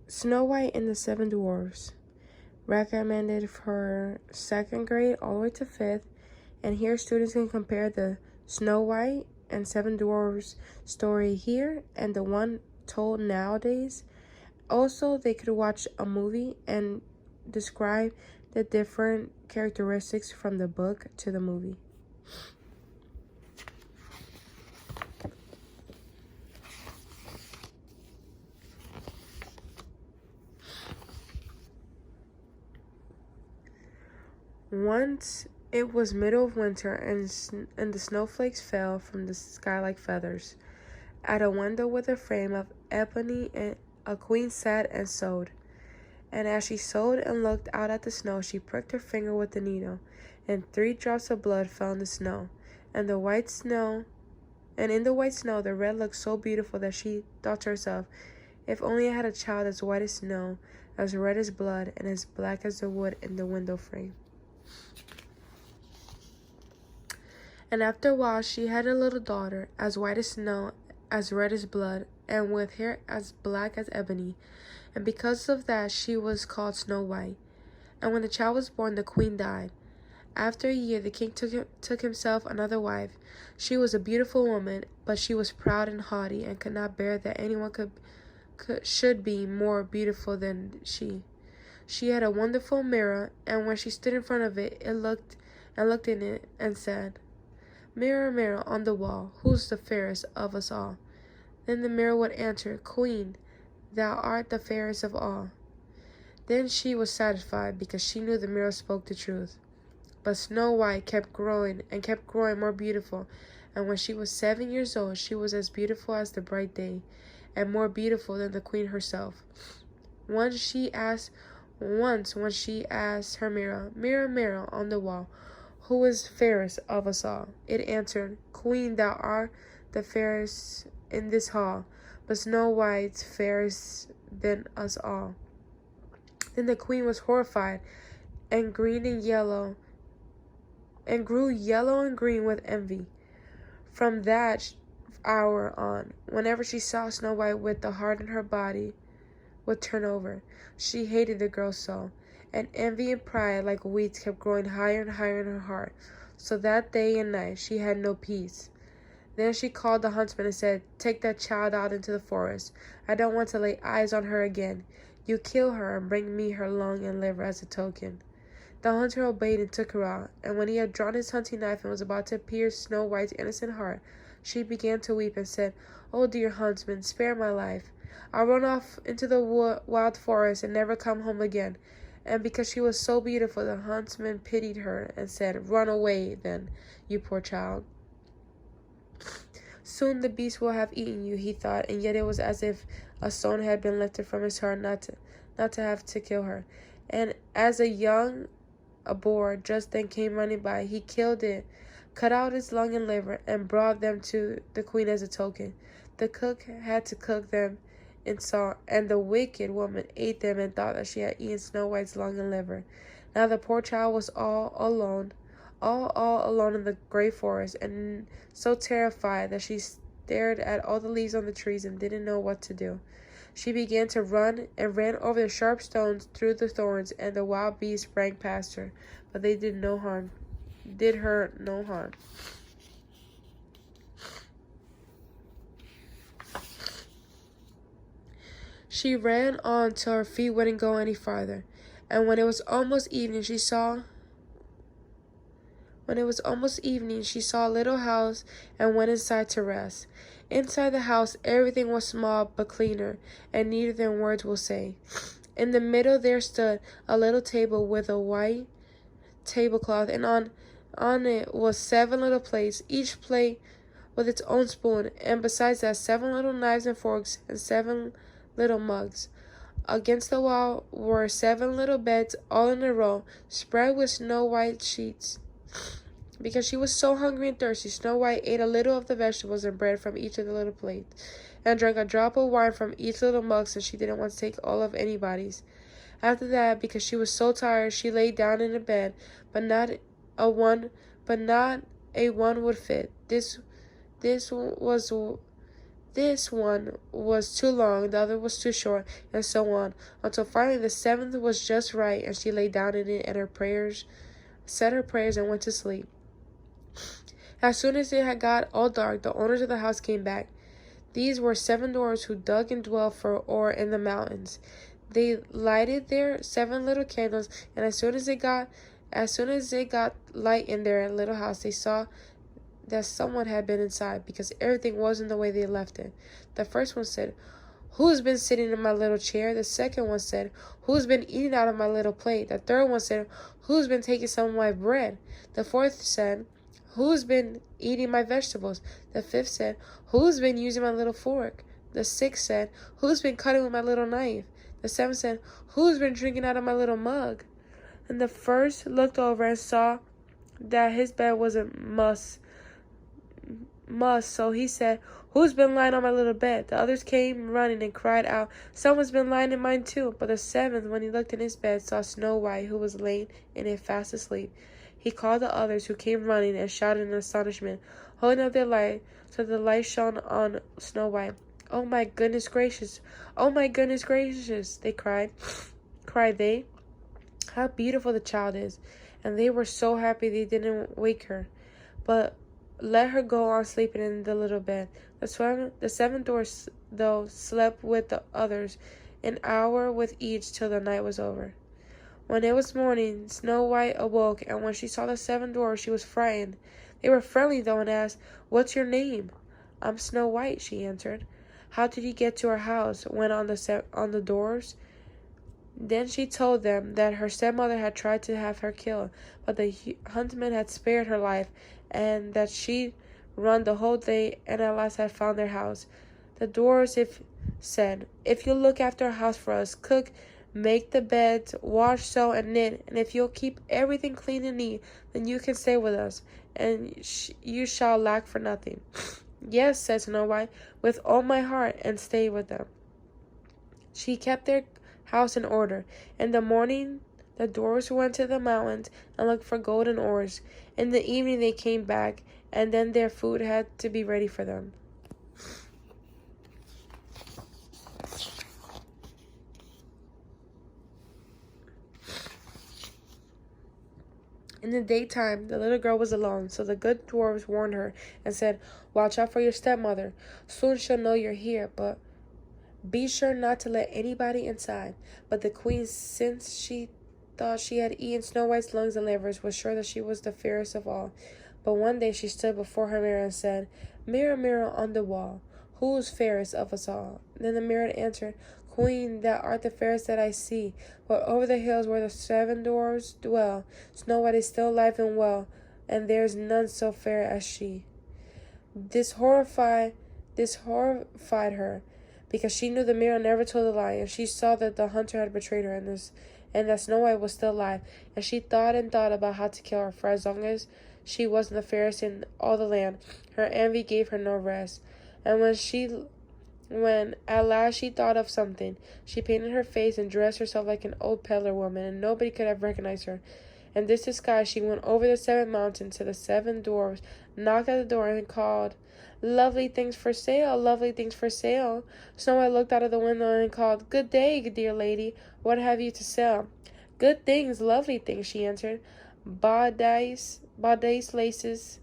Snow White and the Seven Dwarfs, recommended for second grade all the way to fifth. And here students can compare the Snow White and Seven Dwarfs story here and the one told nowadays. Also, they could watch a movie and describe the different characteristics from the book to the movie. Once it was middle of winter and the snowflakes fell from the sky like feathers. At a window with a frame of ebony a queen sat and sewed. And as she sewed and looked out at the snow, she pricked her finger with the needle, and 3 drops of blood fell in the snow. And in the white snow, the red looked so beautiful that she thought to herself, if only I had a child as white as snow, as red as blood, and as black as the wood in the window frame. And after a while she had a little daughter, as white as snow, as red as blood, and with hair as black as ebony. And because of that she was called Snow White. And when the child was born, the queen died. After a year, the king took himself another wife. She was a beautiful woman, but she was proud and haughty, and could not bear that anyone should be more beautiful than she. She had a wonderful mirror, and when she stood in front of it, looked in it and said, "Mirror, mirror on the wall, who's the fairest of us all?" Then the mirror would answer, "Queen, thou art the fairest of all." Then she was satisfied, because she knew the mirror spoke the truth. But Snow White kept growing more beautiful, and when she was 7 years old, she was as beautiful as the bright day, and more beautiful than the queen herself. Once when she asked her mirror, "Mirror, mirror on the wall, who is fairest of us all?" it answered, "Queen, thou art the fairest in this hall, but Snow White's fairest than us all." Then the queen was horrified, and grew yellow and green with envy. From that hour on, whenever she saw Snow White with the heart in her body would turn over. She hated the girl so, and envy and pride like weeds kept growing higher and higher in her heart, so that day and night she had no peace. Then she called the huntsman and said, "Take that child out into the forest. I don't want to lay eyes on her again. You kill her and bring me her lung and liver as a token." The hunter obeyed and took her out, and when he had drawn his hunting knife and was about to pierce Snow White's innocent heart, she began to weep and said, "Oh, dear huntsman, spare my life. I'll run off into the wild forest and never come home again." And because she was so beautiful, the huntsman pitied her and said, "Run away, then, you poor child. Soon the beast will have eaten you," he thought, and yet it was as if a stone had been lifted from his heart not to have to kill her. And as a boar just then came running by, he killed it, cut out its lung and liver, and brought them to the queen as a token. The cook had to cook them in salt, and the wicked woman ate them and thought that she had eaten Snow White's lung and liver. Now the poor child was all alone in the great forest, and so terrified that she stared at all the leaves on the trees and didn't know what to do. She began to run and ran over the sharp stones, through the thorns, and the wild beasts sprang past her, but they did her no harm. She ran on till her feet wouldn't go any farther, and when it was almost evening, she saw a little house and went inside to rest. Inside the house everything was small but cleaner and neater than words will say. In the middle there stood a little table with a white tablecloth, and on it was 7 little plates, each plate with its own spoon, and besides that 7 little knives and forks and 7 little mugs. Against the wall were 7 little beds, all in a row, spread with snow white sheets. Because she was so hungry and thirsty, Snow White ate a little of the vegetables and bread from each of the little plates, and drank a drop of wine from each little mug, since she didn't want to take all of anybody's. After that, because she was so tired, she lay down in a bed, but not a one would fit. This was This one was too long, the other was too short, and so on, until finally the seventh was just right, and she lay down in it and said her prayers, and went to sleep. As soon as it had got all dark, the owners of the house came back. These were 7 dwarfs who dug and dwelt for ore in the mountains. They lighted their 7 little candles, and as soon as it got light in their little house, they saw that someone had been inside, because everything wasn't the way they left it. The first one said, "Who's been sitting in my little chair?" The second one said, "Who's been eating out of my little plate?" The third one said, "Who's been taking some of my bread?" The fourth said, "Who's been eating my vegetables?" The fifth said, "Who's been using my little fork?" The sixth said, "Who's been cutting with my little knife?" The seventh said, "Who's been drinking out of my little mug?" And the first looked over and saw that his bed was a muss, so he said, "Who's been lying on my little bed?" The others came running and cried out, "Someone's been lying in mine too." But the seventh, when he looked in his bed, saw Snow White, who was laying in it fast asleep. He called the others, who came running and shouted in astonishment, holding up their light, so the light shone on Snow White. "Oh my goodness gracious! Oh my goodness gracious!" they cried. "How beautiful the child is!" And they were so happy they didn't wake her, but let her go on sleeping in the little bed. The 7 dwarfs, though, slept with the others, an hour with each, till the night was over. When it was morning, Snow White awoke, and when she saw the 7 dwarfs, she was frightened. They were friendly, though, and asked, "What's your name?" "I'm Snow White," she answered. "How did you get to our house?" went on the dwarfs. Then she told them that her stepmother had tried to have her killed, but the huntsman had spared her life, and that she'd run the whole day and at last had found their house. The dwarfs said, "If you'll look after our house for us, cook, make the beds, wash, sew, and knit, and if you'll keep everything clean and neat, then you can stay with us, and you shall lack for nothing." "Yes," said Snow White, "with all my heart," and stayed with them. She kept their house in order. In the morning, the dwarfs went to the mountains and looked for gold and ores. In the evening, they came back, and then their food had to be ready for them. In the daytime, the little girl was alone, so the good dwarfs warned her and said, "Watch out for your stepmother. Soon she'll know you're here, but be sure not to let anybody inside." But the queen, since she thought she had eaten Snow White's lungs and livers, was sure that she was the fairest of all. But one day she stood before her mirror and said, "Mirror, mirror on the wall, who's fairest of us all?" Then the mirror answered, "Queen, thou art the fairest that I see. But over the hills where the 7 dwarfs dwell, Snow White is still alive and well, and there's none so fair as she." This horrified her, because she knew the mirror never told a lie, and she saw that the hunter had betrayed her, and that Snow White was still alive, and she thought and thought about how to kill her, for as long as she wasn't the fairest in all the land, her envy gave her no rest. And when at last she thought of something, she painted her face and dressed herself like an old peddler woman, and nobody could have recognized her. In this disguise she went over the 7 mountains to the 7 dwarfs, knocked at the door, and called, "Lovely things for sale, lovely things for sale." Snow White looked out of the window and called, "Good day, dear lady. What have you to sell?" "Good things, lovely things," she answered. Bodice laces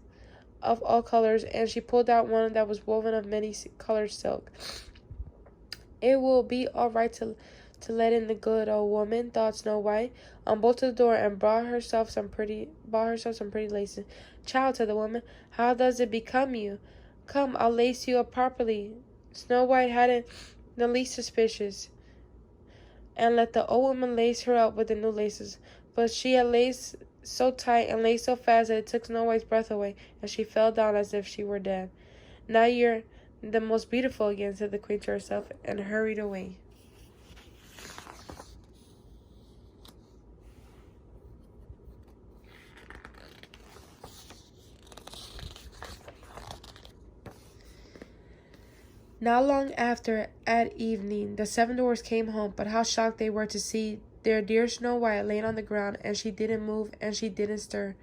of all colors," and she pulled out one that was woven of many colored silk. "It will be all right to let in the good old woman," thought Snow White, unbolted the door and bought herself some pretty laces. "Child," said the woman, "how does it become you? Come, I'll lace you up properly." Snow White hadn't the least suspicious, and let the old woman lace her up with the new laces. But she had laced so tight and laced so fast that it took Snow White's breath away, and she fell down as if she were dead. "Now you're the most beautiful again," said the queen to herself, and hurried away. Not long after, at evening, the 7 dwarfs came home, but how shocked they were to see their dear Snow White laying on the ground, and she didn't move, and she didn't stir.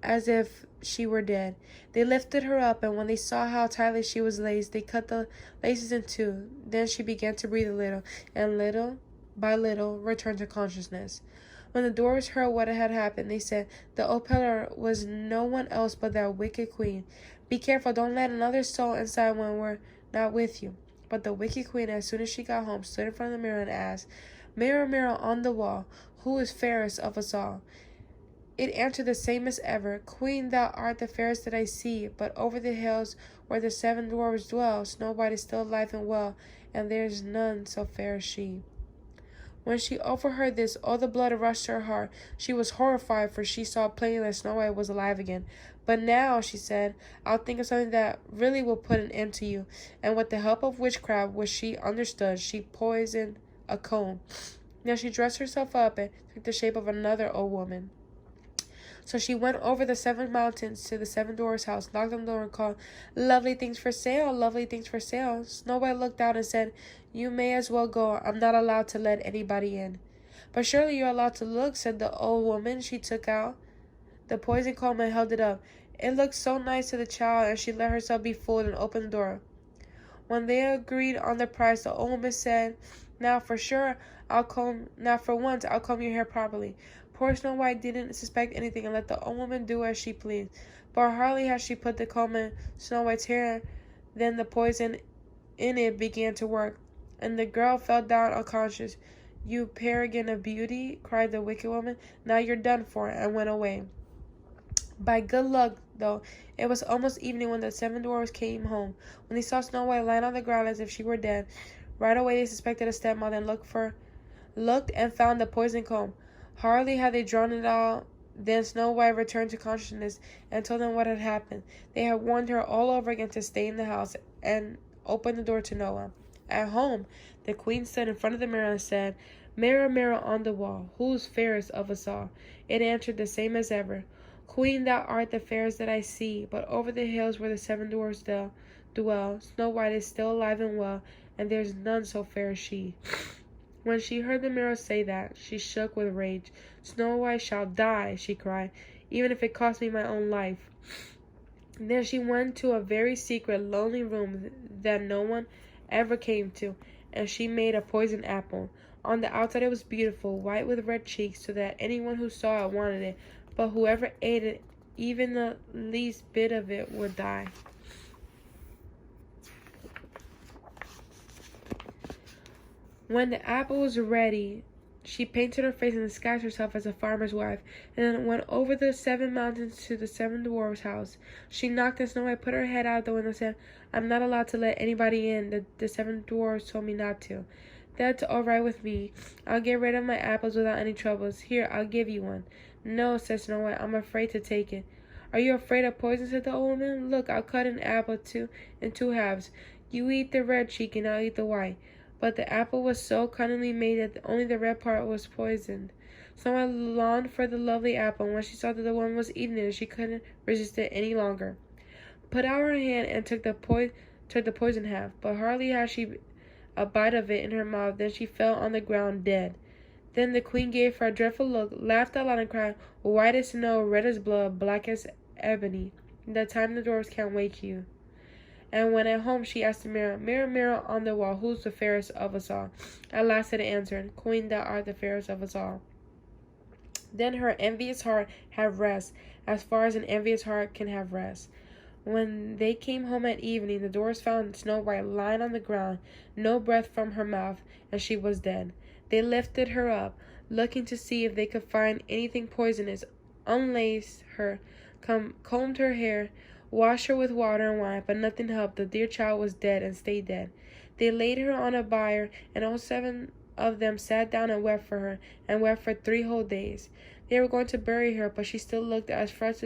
as if she were dead. They lifted her up, and when they saw how tightly she was laced, they cut the laces in two. Then she began to breathe a little, and little by little returned to consciousness. When the dwarfs heard what had happened, they said, "The old pillar was no one else but that wicked queen. Be careful, don't let another soul inside when we're not with you." But the wicked queen, as soon as she got home, stood in front of the mirror and asked, "Mirror, mirror on the wall, who is fairest of us all?" It answered the same as ever, "Queen, thou art the fairest that I see, but over the hills where the seven dwarfs dwell, Snow White is still alive and well, and there is none so fair as she." When she overheard this, all the blood rushed to her heart. She was horrified, for she saw plainly that Snow White was alive again. "But now," she said, "I'll think of something that really will put an end to you." And with the help of witchcraft, which she understood, she poisoned a comb. Now she dressed herself up and took the shape of another old woman. So she went over the 7 mountains to the 7 dwarfs' house, knocked on the door, and called, "Lovely things for sale, lovely things for sale." Snow White looked out and said, "You may as well go. I'm not allowed to let anybody in." "But surely you're allowed to look," said the old woman. She took out the poison comb and held it up. It looked so nice to the child, and she let herself be fooled and opened the door. When they agreed on the price, the old woman said, Now for once I'll comb your hair properly." Poor Snow White didn't suspect anything and let the old woman do as she pleased. But hardly had she put the comb in Snow White's hair than the poison in it began to work, and the girl fell down unconscious. "You paragon of beauty," cried the wicked woman, "now you're done for," and went away. By good luck, though, it was almost evening when the 7 dwarfs came home. When they saw Snow White lying on the ground as if she were dead, right away they suspected a stepmother and looked and found the poison comb. Hardly had they drawn it out than Snow White returned to consciousness and told them what had happened. They had warned her all over again to stay in the house and open the door to no one. At home, the queen stood in front of the mirror and said, "Mirror, mirror on the wall, who's fairest of us all?" It answered the same as ever, "Queen, thou art the fairest that I see, but over the hills where the 7 dwarfs dwell, Snow White is still alive and well, and there's none so fair as she." When she heard the mirror say that, she shook with rage. "Snow White shall die," she cried, "even if it costs me my own life." Then she went to a very secret, lonely room that no one ever came to, and she made a poisoned apple. On the outside it was beautiful, white with red cheeks, so that anyone who saw it wanted it, but whoever ate it, even the least bit of it, would die. When the apple was ready, she painted her face and disguised herself as a farmer's wife, and then went over the 7 mountains to the 7 dwarfs' house. She knocked, and Snow White put her head out the window and said, "I'm not allowed to let anybody in. The 7 dwarfs told me not to." "That's all right with me. I'll get rid of my apples without any troubles. Here, I'll give you one." "No," said Snow White, "I'm afraid to take it." "Are you afraid of poison?" said the old woman. "Look, I'll cut an apple in two halves. You eat the red cheek, and I'll eat the white." But the apple was so cunningly made that only the red part was poisoned. Snow White longed for the lovely apple, and when she saw that the woman was eating it, she couldn't resist it any longer. Put out her hand and took the poison half, but hardly had she a bite of it in her mouth than she fell on the ground dead. Then the queen gave her a dreadful look, laughed out loud, and cried, "White as snow, red as blood, black as ebony. The time the dwarfs can't wake you." And when at home she asked the mirror, "Mirror, mirror on the wall, who's the fairest of us all?" At last it answered, "Queen, thou art the fairest of us all." Then her envious heart had rest, as far as an envious heart can have rest. When they came home at evening, the dwarfs found Snow White lying on the ground, no breath from her mouth, and she was dead. They lifted her up, looking to see if they could find anything poisonous, unlaced her, combed her hair, washed her with water and wine, but nothing helped. The dear child was dead and stayed dead. They laid her on a bier, and all 7 of them sat down and wept for her, and wept for 3 whole days. They were going to bury her, but she still looked as fresh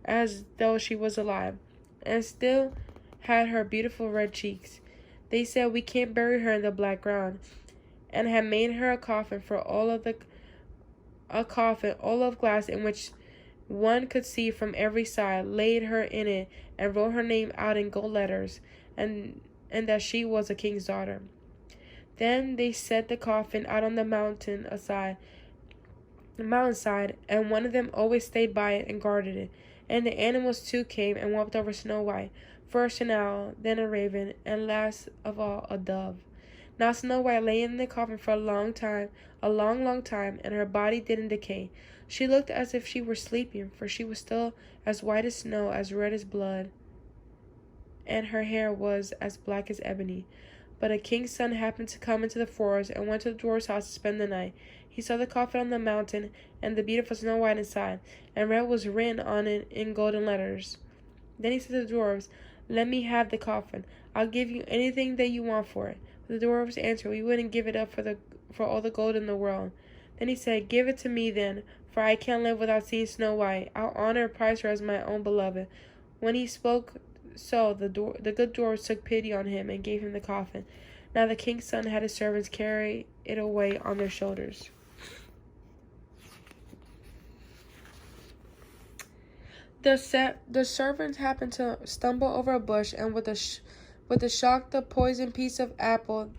as though she was alive, and still had her beautiful red cheeks. They said, "We can't bury her in the black ground," and had made her a coffin all of glass, in which one could see from every side, laid her in it, and wrote her name out in gold letters, and that she was a king's daughter. Then they set the coffin out on the mountain aside, mountainside, and one of them always stayed by it and guarded it. And the animals too came and walked over Snow White, first an owl, then a raven, and last of all a dove. Now Snow White lay in the coffin for a long time, long time, and her body didn't decay. She looked as if she were sleeping, for she was still as white as snow, as red as blood, and her hair was as black as ebony. But a king's son happened to come into the forest and went to the dwarf's house to spend the night. He saw the coffin on the mountain and the beautiful Snow White inside, and red was written on it in golden letters. Then he said to the dwarfs, "Let me have the coffin. I'll give you anything that you want for it." But the dwarfs answered, "We wouldn't give it up for all the gold in the world." Then he said, "Give it to me then, for I can't live without seeing Snow White. I'll honor and prize her as my own beloved." When he spoke so, the good dwarfs took pity on him and gave him the coffin. Now the king's son had his servants carry it away on their shoulders. The servants happened to stumble over a bush, and with a shock, the poisoned piece of apple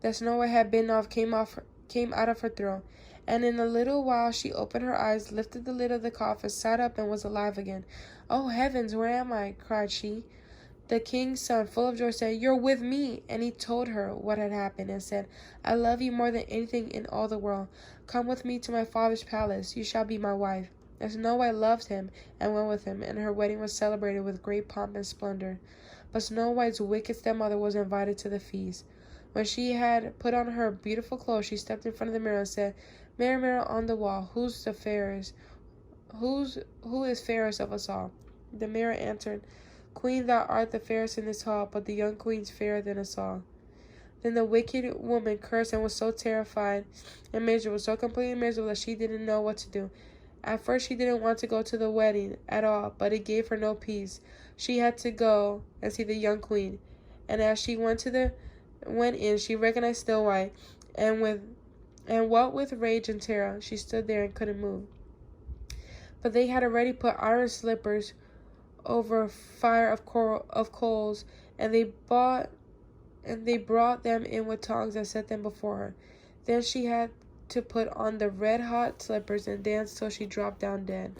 that Snow White had bitten off came out of her throat. And in a little while she opened her eyes, lifted the lid of the coffin, sat up, and was alive again. "Oh, heavens, where am I?" cried she. The king's son, full of joy, said, "You're with me." And he told her what had happened, and said, "I love you more than anything in all the world. Come with me to my father's palace. You shall be my wife." And Snow White loved him and went with him, and her wedding was celebrated with great pomp and splendor. But Snow White's wicked stepmother was invited to the feast. When she had put on her beautiful clothes, she stepped in front of the mirror and said, "Mirror, mirror on the wall, who is fairest of us all?" The mirror answered, "Queen, thou art the fairest in this hall, but the young queen's fairer than us all." Then the wicked woman cursed and was so terrified and miserable, so completely miserable, that she didn't know what to do. At first she didn't want to go to the wedding at all, but it gave her no peace. She had to go and see the young queen. And as she went in, she recognized Snow White, and what with rage and terror, she stood there and couldn't move. But they had already put iron slippers over a fire of coals, and they brought them in with tongs and set them before her. Then she had to put on the red-hot slippers and dance till she dropped down dead.